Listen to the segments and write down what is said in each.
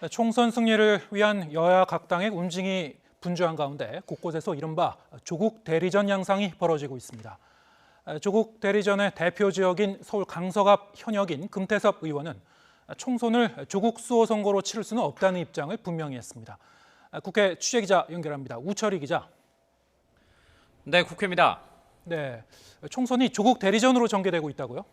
총선 승리를 위한 여야 각 당의 움직임이 분주한 가운데 곳곳에서 이른바 조국 대리전 양상이 벌어지고 있습니다. 조국 대리전의 대표 지역인 서울 강서 앞 현역인 금태섭 의원은 총선을 조국 수호 선거로 치를 수는 없다는 입장을 분명히 했습니다. 국회 취재기자 연결합니다. 우철희 기자. 네, 국회입니다. 네, 총선이 조국 대리전으로 전개되고 있다고요?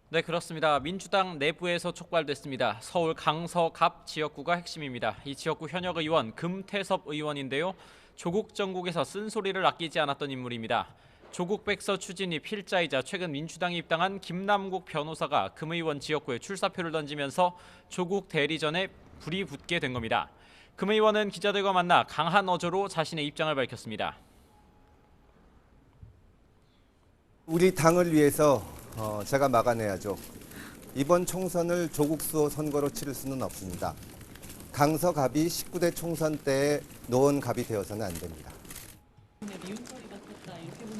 네, 그렇습니다. 민주당 내부에서 촉발됐습니다. 서울 강서 갑 지역구가 핵심입니다. 이 지역구 현역 의원 금태섭 의원인데요. 조국 정국에서 쓴소리를 아끼지 않았던 인물입니다. 조국 백서 추진이 필자이자 최근 민주당에 입당한 김남국 변호사가 금 의원 지역구에 출사표를 던지면서 조국 대리전에 불이 붙게 된 겁니다. 금 의원은 기자들과 만나 강한 어조로 자신의 입장을 밝혔습니다. 우리 당을 위해서 제가 막아내야죠. 이번 총선을 조국 수호 선거로 치를 수는 없습니다. 강서 갑이 19대 총선 때 노원 갑이 되어서는 안 됩니다.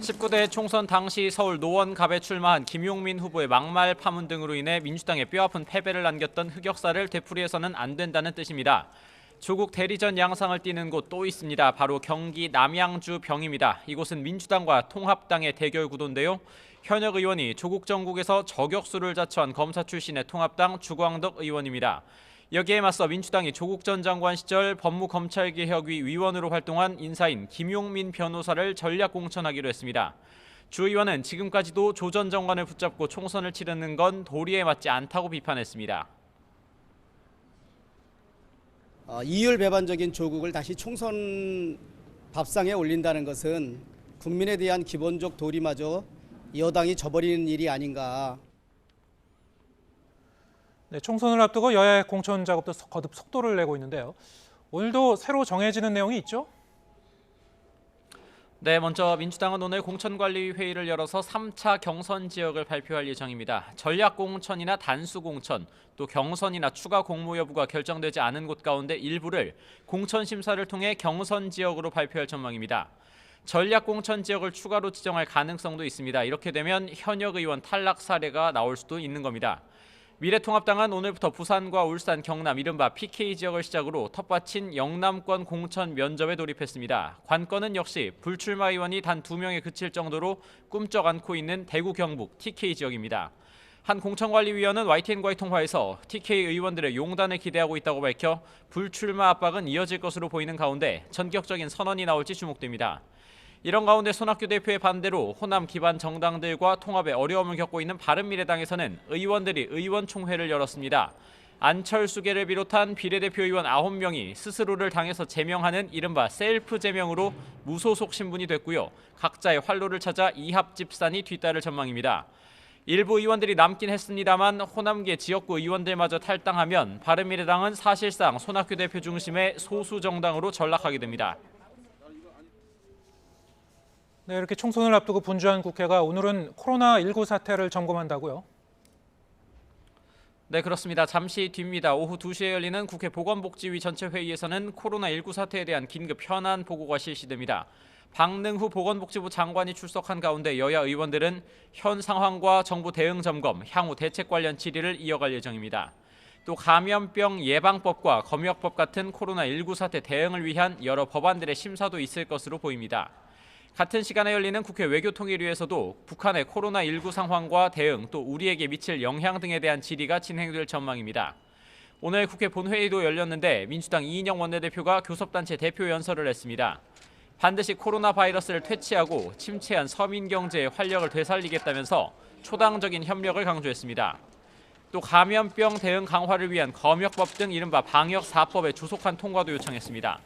19대 총선 당시 서울 노원 갑에 출마한 김용민 후보의 막말 파문 등으로 인해 민주당에 뼈아픈 패배를 안겼던 흑역사를 되풀이해서는 안 된다는 뜻입니다. 조국 대리전 양상을 띠는 곳 또 있습니다. 바로 경기 남양주 병입니다. 이곳은 민주당과 통합당의 대결 구도인데요. 현역 의원이 조국 정국에서 저격수를 자처한 검사 출신의 통합당 주광덕 의원입니다. 여기에 맞서 민주당이 조국 전 장관 시절 법무검찰개혁위 위원으로 활동한 인사인 김용민 변호사를 전략 공천하기로 했습니다. 주 의원은 지금까지도 조 전 장관을 붙잡고 총선을 치르는 건 도리에 맞지 않다고 비판했습니다. 이율 배반적인 조국을 다시 총선 밥상에 올린다는 것은 국민에 대한 기본적 도리마저 여당이 저버리는 일이 아닌가. 네, 총선을 앞두고 여야의 공천 작업도 거듭 속도를 내고 있는데요. 오늘도 새로 정해지는 내용이 있죠? 네, 먼저 민주당은 오늘 공천관리위 회의를 열어서 3차 경선 지역을 발표할 예정입니다. 전략공천이나 단수공천, 또 경선이나 추가 공모 여부가 결정되지 않은 곳 가운데 일부를 공천 심사를 통해 경선 지역으로 발표할 전망입니다. 전략공천 지역을 추가로 지정할 가능성도 있습니다. 이렇게 되면 현역 의원 탈락 사례가 나올 수도 있는 겁니다. 미래통합당은 오늘부터 부산과 울산, 경남, 이른바 PK 지역을 시작으로 텃밭인 영남권 공천 면접에 돌입했습니다. 관건은 역시 불출마 의원이 단 2명에 그칠 정도로 꿈쩍 않고 있는 대구 경북 TK 지역입니다. 한 공천관리위원은 YTN과의 통화에서 TK 의원들의 용단을 기대하고 있다고 밝혀 불출마 압박은 이어질 것으로 보이는 가운데 전격적인 선언이 나올지 주목됩니다. 이런 가운데 손학규 대표의 반대로 호남 기반 정당들과 통합에 어려움을 겪고 있는 바른미래당에서는 의원들이 의원총회를 열었습니다. 안철수계를 비롯한 비례대표 의원 9명이 스스로를 당에서 제명하는 이른바 셀프 제명으로 무소속 신분이 됐고요. 각자의 활로를 찾아 이합 집산이 뒤따를 전망입니다. 일부 의원들이 남긴 했습니다만 호남계 지역구 의원들마저 탈당하면 바른미래당은 사실상 손학규 대표 중심의 소수 정당으로 전락하게 됩니다. 네, 이렇게 총선을 앞두고 분주한 국회가 오늘은 코로나19 사태를 점검한다고요? 네, 그렇습니다. 잠시 뒤입니다. 오후 2시에 열리는 국회 보건복지위 전체 회의에서는 코로나19 사태에 대한 긴급 현안 보고가 실시됩니다. 박능후 보건복지부 장관이 출석한 가운데 여야 의원들은 현 상황과 정부 대응 점검, 향후 대책 관련 질의를 이어갈 예정입니다. 또 감염병 예방법과 검역법 같은 코로나19 사태 대응을 위한 여러 법안들의 심사도 있을 것으로 보입니다. 같은 시간에 열리는 국회 외교통일위에서도 북한의 코로나19 상황과 대응, 또 우리에게 미칠 영향 등에 대한 질의가 진행될 전망입니다. 오늘 국회 본회의도 열렸는데 민주당 이인영 원내대표가 교섭단체 대표 연설을 했습니다. 반드시 코로나 바이러스를 퇴치하고 침체한 서민 경제의 활력을 되살리겠다면서 초당적인 협력을 강조했습니다. 또 감염병 대응 강화를 위한 검역법 등 이른바 방역 4법의 조속한 통과도 요청했습니다.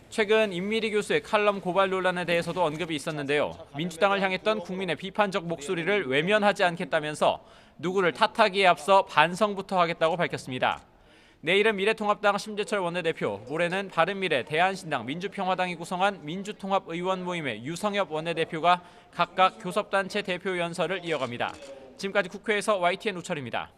최근 임미리 교수의 칼럼 고발 논란에 대해서도 언급이 있었는데요. 민주당을 향했던 국민의 비판적 목소리를 외면하지 않겠다면서 누구를 탓하기에 앞서 반성부터 하겠다고 밝혔습니다. 내일은 미래통합당 심재철 원내대표, 모레는 바른미래, 대한신당, 민주평화당이 구성한 민주통합 의원 모임의 유성엽 원내대표가 각각 교섭단체 대표 연설을 이어갑니다. 지금까지 국회에서 YTN 우철입니다.